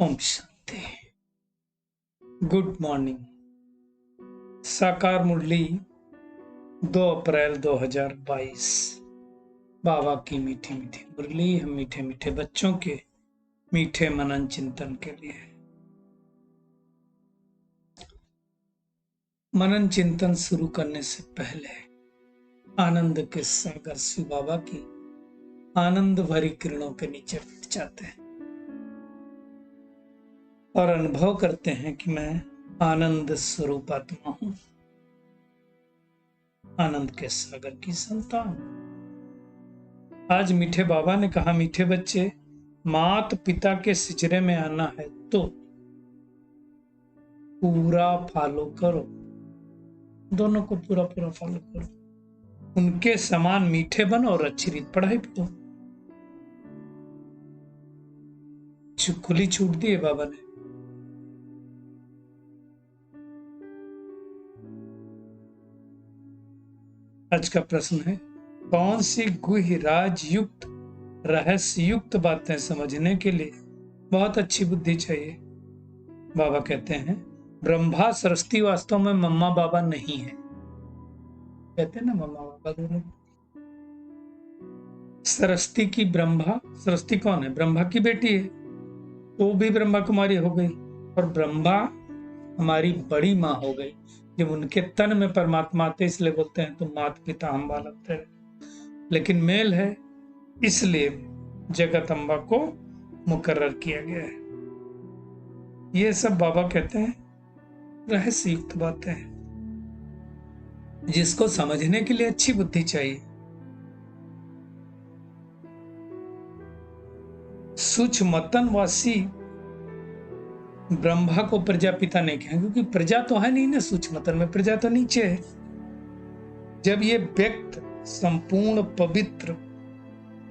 Om Shanti. Good morning. साकार मुरली 2 अप्रैल 2022। बाबा की मीठी मीठी मुरली हम मीठे मीठे बच्चों के मीठे मनन चिंतन के लिए। मनन चिंतन शुरू करने से पहले आनंद के सागर शिव बाबा की आनंद भरी किरणों के नीचे बैठ जाते हैं और अनुभव करते हैं कि मैं आनंद स्वरूप आत्मा हूं, आनंद के सागर की संतान। आज मीठे बाबा ने कहा, मीठे बच्चे, मात पिता के सिजरे में आना है तो पूरा फॉलो करो, दोनों को पूरा पूरा फॉलो करो, उनके समान मीठे बनो और अच्छी रीत पढ़ाई पढ़ो। खुली छूट दी है बाबा ने। आज का प्रश्न है, कौन सी गुह्य राज युक्त रहस्य युक्त बातें समझने के लिए बहुत अच्छी बुद्धि चाहिए? बाबा कहते हैं, ब्रह्मा सरस्वती वास्तव में मम्मा बाबा नहीं है। कहते हैं ना मम्मा बाबा दोनों। सरस्वती की ब्रह्मा, सरस्वती कौन है? ब्रह्मा की बेटी है, वो भी ब्रह्मा कुमारी हो गई और ब्रह्मा हमारी बड़ी माँ हो गई। जब उनके तन में परमात्मा आते इसलिए बोलते हैं तुम मात पिता हम बालक थे, लेकिन मेल है इसलिए जगत अम्बा को मुकर्रर किया गया है। ये सब बाबा कहते हैं रहस्य युक्त बातें हैं जिसको समझने के लिए अच्छी बुद्धि चाहिए। सूक्ष्मतनवासी ब्रह्मा को प्रजापिता नहीं कहा, क्योंकि प्रजा तो है नहीं ना सूक्ष्मतन में, प्रजा तो नीचे है। जब ये व्यक्त संपूर्ण पवित्र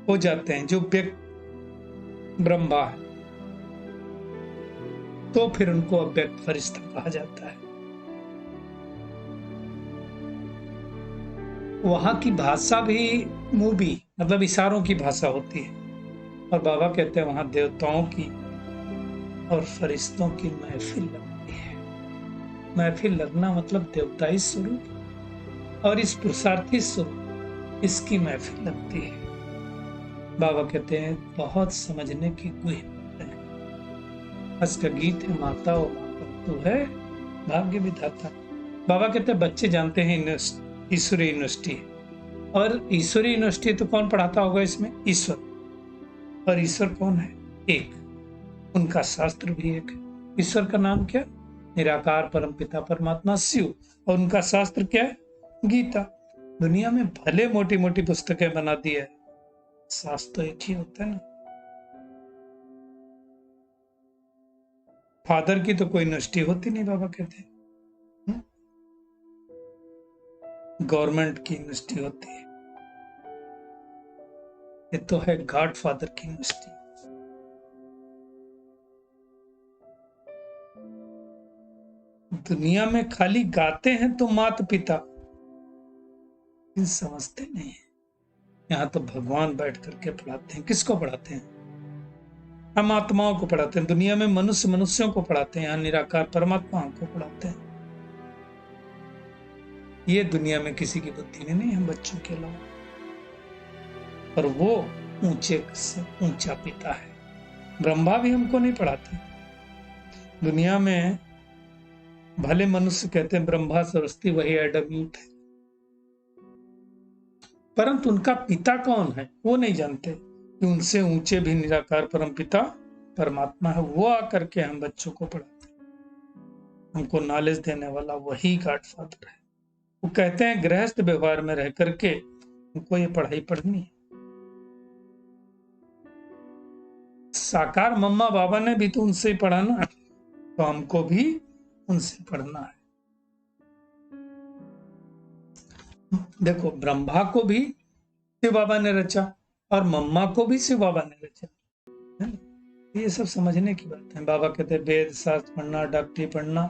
हो जाते हैं, जो व्यक्त ब्रह्मा है, तो फिर उनको अव्यक्त फरिश्ता कहा जाता है। वहां की भाषा भी मूवी मतलब इशारों की भाषा होती है और बाबा कहते हैं वहां देवताओं की और फरिश्तों की महफिल लगती है। महफिल लगना मतलब देवताई स्वरूप और इस पुरुषार्थी स्वरूप, इसकी महफिल लगती है। बाबा कहते हैं बहुत समझने की गुह्य बात है। आज का गीत है, माता और माता तू है भाग्य विधाता। बाबा कहते हैं बच्चे जानते हैं ईश्वरी यूनिवर्सिटी, और ईश्वरी यूनिवर्सिटी तो कौन पढ़ाता होगा इसमें? ईश्वर। और ईश्वर कौन है? एक। उनका शास्त्र भी एक है। ईश्वर का नाम क्या? निराकार परमपिता परमात्मा शिव। और उनका शास्त्र क्या है? गीता। दुनिया में भले मोटी मोटी पुस्तकें बना दी है, शास्त्र तो एक ही होता है ना। फादर की तो कोई यूनिवर्सिटी होती नहीं, बाबा कहते हैं गवर्नमेंट की यूनिवर्सिटी होती है। ये तो है गॉड फादर की यूनिवर्सिटी। दुनिया में खाली गाते हैं तो माता पिता, समझते नहीं है। यहाँ तो भगवान बैठ करके पढ़ाते हैं। किसको पढ़ाते हैं? हम आत्माओं को पढ़ाते हैं। दुनिया में मनुष्य मनुष्यों को पढ़ाते हैं, यहाँ निराकार परमात्माओं को पढ़ाते हैं। ये दुनिया में किसी की बुद्धि में नहीं, हम बच्चों के अलावा। और वो ऊंचे से ऊंचा पिता है। ब्रह्मा भी हमको नहीं पढ़ाते। दुनिया में भले मनुष्य कहते हैं ब्रह्मा सरस्वती वही एडम ईव है, परंतु उनका पिता कौन है वो नहीं जानते कि उनसे ऊंचे भी निराकार परम पिता परमात्मा है। वो आकर के हम बच्चों को पढ़ाते हैं। हमको नॉलेज देने वाला वही गॉड फादर है। वो कहते हैं गृहस्थ व्यवहार में रह करके हमको ये पढ़ाई पढ़नी है। साकार मम्मा बाबा ने भी तो उनसे पढ़ाना, तो हमको भी उनसे पढ़ना है। देखो, ब्रह्मा को भी शिव बाबा ने रचा और मम्मा को भी शिव बाबा ने रचा है। ये सब समझने की बात है। बाबा कहते हैं वेद शास्त्र पढ़ना, डॉक्टरी पढ़ना,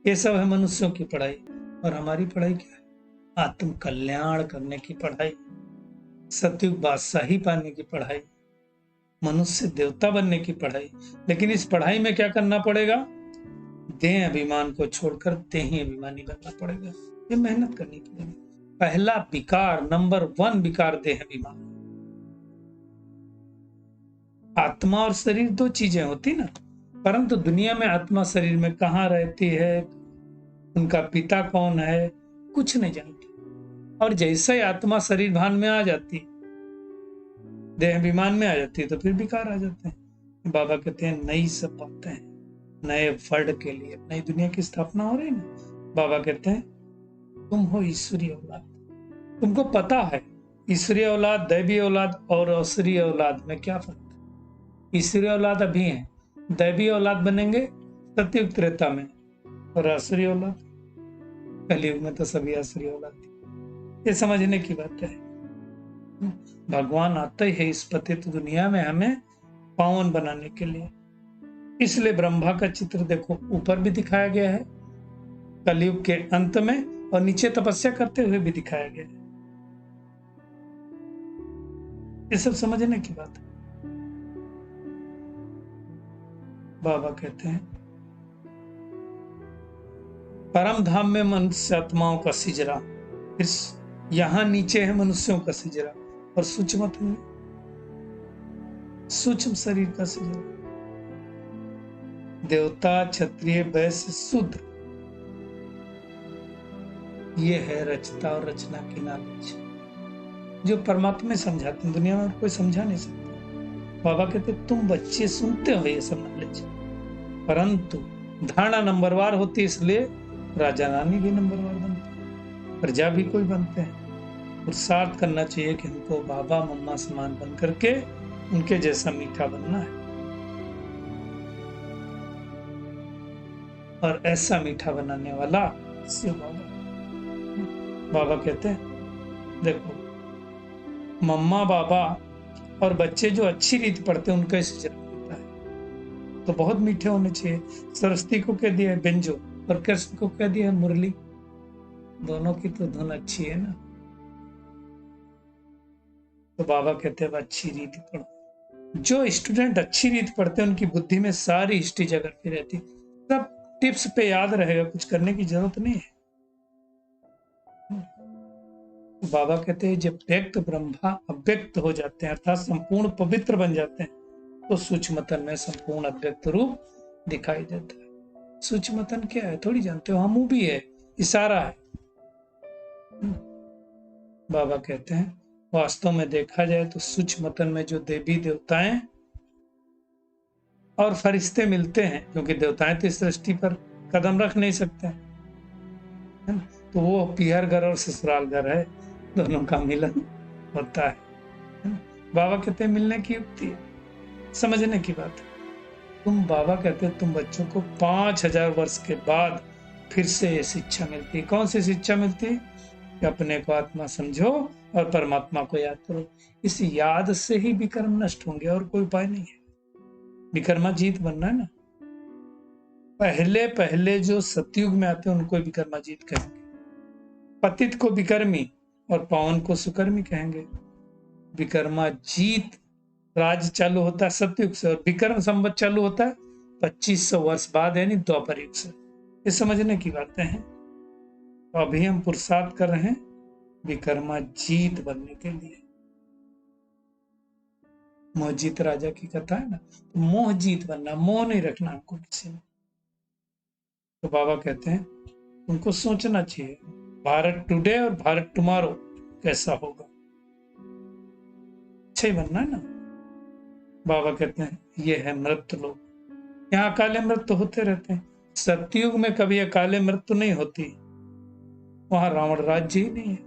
ये सब है मनुष्यों की पढ़ाई। और हमारी पढ़ाई क्या है? आत्म कल्याण करने की पढ़ाई, सतयुग बादशाही पाने की पढ़ाई, मनुष्य देवता बनने की पढ़ाई, लेकिन इस पढ़ाई में क्या करना पड़ेगा? देह अभिमान को छोड़कर देही अभिमानी बनना पड़ेगा। ये मेहनत करने की जरूरत। पहला विकार, नंबर 1 विकार देह अभिमान। आत्मा और शरीर दो चीजें होती ना, परंतु दुनिया में आत्मा शरीर में कहाँ रहती है, उनका पिता कौन है, कुछ नहीं जानते। और जैसे ही आत्मा शरीर भान में आ जाती, देह अभिमान में आ जाती है, तो फिर विकार आ जाते हैं। बाबा कहते हैं नई सब बातें हैं, नए वर्ड के लिए नई दुनिया की स्थापना हो रही है ना। बाबा कहते हैं तुम हो ईश्वरीय औलाद, तुमको पता है ईश्वरीय औलाद, दैवीय औलाद और असुरीय औलाद में क्या फर्क है। ईश्वरीय औलाद अभी है, दैवीय औलाद बनेंगे सतयुग त्रेता में, और असुरीय औलाद कलयुग में। तो सभी असुरीय औलाद थी। ये समझने की बात है। भगवान आते है इस पतित दुनिया में हमें पावन बनाने के लिए। इसलिए ब्रह्मा का चित्र देखो ऊपर भी दिखाया गया है कलयुग के अंत में, और नीचे तपस्या करते हुए भी दिखाया गया है। ये सब समझने की बात है। बाबा कहते हैं परम धाम में मनुष्य आत्माओं का सिजरा, फिर यहां नीचे है मनुष्यों का सिजरा, और सूक्ष्म शरीर का सिजरा। देवता, क्षत्रिय, वैश्य, शूद्र, ये है रचता और रचना की नॉलेज जो परमात्मा समझाते हैं, दुनिया में कोई समझा नहीं सकता। बाबा कहते तुम बच्चे सुनते हो ये सब नॉलेज, परंतु धारणा नंबरवार होती है, इसलिए राजा रानी भी नंबरवार बनते हैं, प्रजा भी कोई बनते हैं। पुरुषार्थ करना चाहिए कि हमको बाबा मम्मा समान बन करके उनके जैसा मीठा बनना है, और ऐसा मीठा बनाने वाला शिव बाबा। बाबा कहते हैं देखो मम्मा बाबा और बच्चे जो अच्छी रीत पढ़ते हैं उनका सिजरा होता है, तो बहुत मीठे होने चाहिए। सरस्वती को कह दिया बेंजो और कृष्ण को कह दिया मुरली, दोनों की तो धुन अच्छी है ना। तो बाबा कहते हैं अच्छी रीत पढ़ो। जो स्टूडेंट अच्छी रीत पढ़ते हैं उनकी बुद्धि में सारी हिस्ट्री जगह पे रहती, सब टिप्स पे याद रहेगा, कुछ करने की जरूरत नहीं है। तो बाबा कहते हैं जब व्यक्त ब्रह्मा अव्यक्त हो जाते हैं, अर्थात संपूर्ण पवित्र बन जाते हैं, तो सूक्ष्मतन में संपूर्ण अव्यक्त रूप दिखाई देता है। सूक्ष्मतन क्या है थोड़ी जानते हो, हम मूवी है, इशारा है। बाबा कहते हैं वास्तव में देखा जाए तो सूक्ष्मतन में जो देवी देवताएं और फरिश्ते मिलते हैं, क्योंकि देवताएं तो इस सृष्टि पर कदम रख नहीं सकते हैं, है ना, तो वो पीहर घर और ससुराल घर है, दोनों का मिलन होता है। बाबा कहते हैं मिलने की युक्ति है, समझने की बात है। तुम बाबा कहते हैं तुम बच्चों को 5000 वर्ष के बाद फिर से ये शिक्षा मिलती है। कौन सी शिक्षा मिलती है? कि अपने को आत्मा समझो और परमात्मा को याद करो। इस याद से ही विकर्म नष्ट होंगे, और कोई उपाय नहीं है। विकर्माजीत बनना है ना। पहले पहले जो सतयुग में आते हैं उनको विकर्माजीत कहेंगे, पतित को विकर्मी और पावन को सुकर्मी कहेंगे। विकर्माजीत राज चालू होता है सतयुग से, और विक्रम संवत चालू होता है 2500 वर्ष बाद, यानी द्वापर युग से। ये समझने की बातें हैं। तो अभी हम पुरुषार्थ कर रहे हैं विकर्माजीत बनने के लिए। मोहजीत राजा की कथा है ना, तो मोहजीत बनना, मोह नहीं रखना हमको किसी में। तो बाबा कहते हैं उनको सोचना चाहिए भारत टुडे और भारत टुमारो कैसा होगा, अच्छा ही बनना है ना। बाबा कहते हैं ये है मृत्यु लोक, यहाँ अकाले मृत्यु होते रहते हैं। सतयुग में कभी अकाले मृत्यु नहीं होती, वहां रावण राज्य ही नहीं है,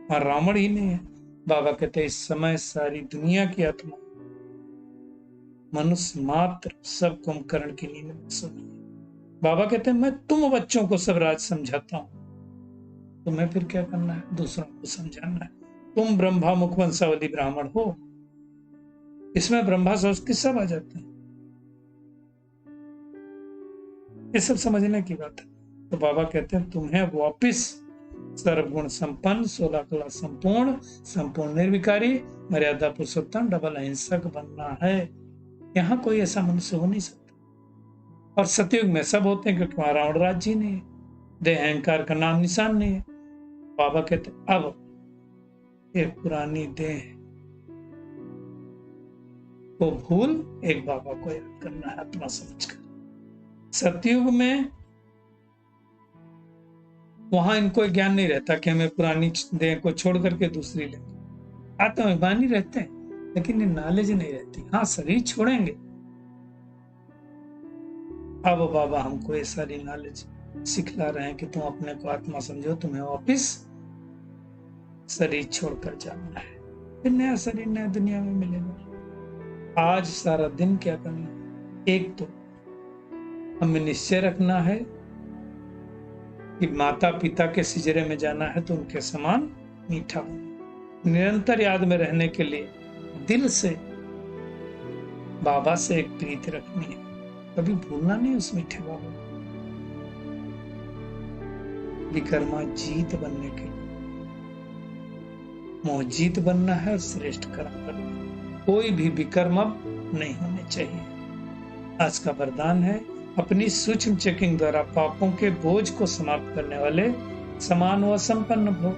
वहां रावण ही नहीं है। बाबा कहते हैं इस समय सारी दुनिया की आत्मा मनुष्य मात्र सब कुंभकर्ण की नींद में सोई है। बाबा कहते हैं मैं तुम बच्चों को सब राज समझाता हूं, तुम्हें फिर क्या करना है? दूसरों को समझाना है। तुम ब्रह्मा मुख वंशावली ब्राह्मण हो, इसमें ब्रह्मा संस्कृत सब आ जाते हैं। ये सब समझने की बात है। तो बाबा कहते हैं तुम्हें वापिस सर्वगुण संपन्न, 16 कला संपूर्ण, संपूर्ण निर्विकारी, मर्यादा पुरुषोत्तम, डबल अहिंसक बनना है। यहाँ कोई ऐसा मनुष्य हो नहीं सकता। और सतयुग में सब होते हैं, क्योंकि वहां रावण राज्य नहीं है, देह अहंकार का नाम निशान नहीं है। बाबा कहते अब एक पुरानी देह को भूल एक बाबा को याद करना है आत्मा समझकर। सतयुग में वहां इनको ज्ञान नहीं रहता कि हमें पुरानी देह को छोड़ करके दूसरी लेंगे। आत्माभिमानी रहते हैं, लेकिन ये नॉलेज नहीं रहती। हाँ, शरीर छोड़ेंगे। अब बाबा हमको ये सारी नॉलेज सिखला रहे हैं कि तुम अपने को आत्मा समझो, तुम्हें वापिस शरीर छोड़कर जाना है, फिर नया शरीर नया दुनिया में मिलेगा। आज सारा दिन क्या करना है? एक तो हमें निश्चय रखना है कि माता पिता के सिजरे में जाना है तो उनके समान मीठा होना। निरंतर याद में रहने के लिए दिल से बाबा से एक प्रीति रखनी है, कभी भूलना नहीं उस मीठे बाबा। विकर्मा जीत बनने के लिए मोहजीत बनना है और श्रेष्ठ कर्म करना। कोई भी विकर्म अब नहीं होने चाहिए। आज का वरदान है, अपनी सूक्ष्म चेकिंग द्वारा पापों के बोझ को समाप्त करने वाले समान व संपन्न भो।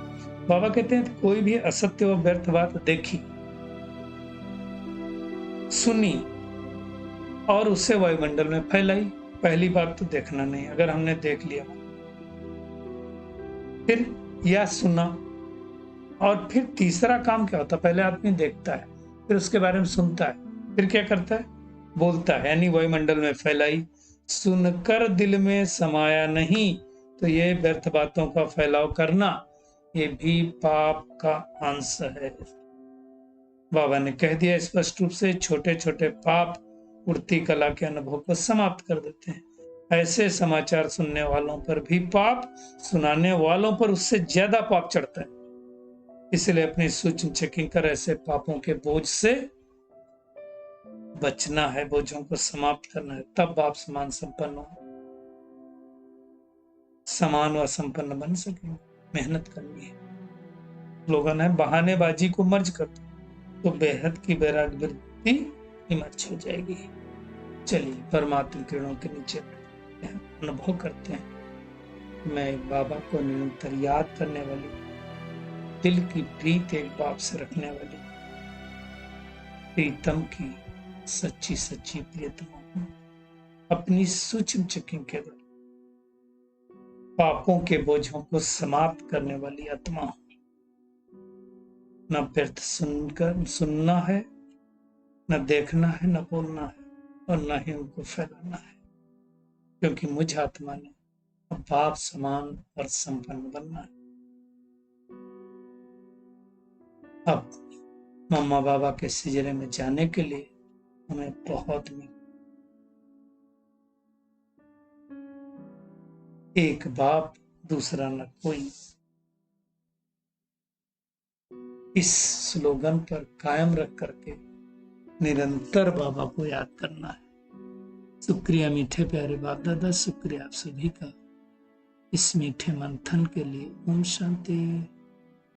बाबा कहते हैं कोई भी असत्य व व्यर्थ बात देखी, सुनी और उससे वायुमंडल में फैलाई। पहली बात तो देखना नहीं, अगर हमने देख लिया फिर या सुना, और फिर तीसरा काम क्या होता है? पहले आदमी देखता है, फिर उसके बारे में सुनता है, फिर क्या करता है? बोलता है, यानी वायुमंडल में फैलाई। सुनकर दिल में समाया नहीं तो ये व्यर्थ बातों का फैलाव करना, ये भी पाप का अंश है। बाबा ने कह दिया स्पष्ट रूप से, छोटे छोटे पाप उड़ती कला के अनुभव को समाप्त कर देते हैं। ऐसे समाचार सुनने वालों पर भी पाप, सुनाने वालों पर उससे ज्यादा पाप चढ़ता है। इसलिए अपनी सूक्ष्म चेकिंग कर ऐसे पापों के बोझ से बचना है, बोझों को समाप्त करना है, तब आप समान संपन्न हो, समान व संपन्न बन सकेंगे। मेहनत करनी है। स्लोगन है, बहानेबाजी को मर्ज कर दो तो बेहद की वैराग्य वृत्ति इमर्ज हो जाएगी। चलिए परमात्मा किरणों के नीचे अनुभव करते हैं। मैं बाबा को निरंतर याद करने वाली, दिल की प्रीत एक बाप से रखने वाली प्रीतम की सच्ची सच्ची प्रियतमा हूं। अपनी सूक्ष्म चेकिंग के द्वारा पापों के बोझों को समाप्त करने वाली आत्मा हूं। न व्यर्थ सुनना है, न देखना है, न बोलना है, और न ही उनको फैलाना है, क्योंकि मुझ आत्मा ने अब बाप समान और संपन्न बनना है। अब मम्मा बाबा के सिजरे में जाने के लिए हमें बहुत में एक बाप दूसरा न कोई, इस स्लोगन पर कायम रख करके निरंतर बाबा को याद करना है। शुक्रिया मीठे प्यारे बाप दादा, शुक्रिया आप सभी का इस मीठे मंथन के लिए। ओम शांति।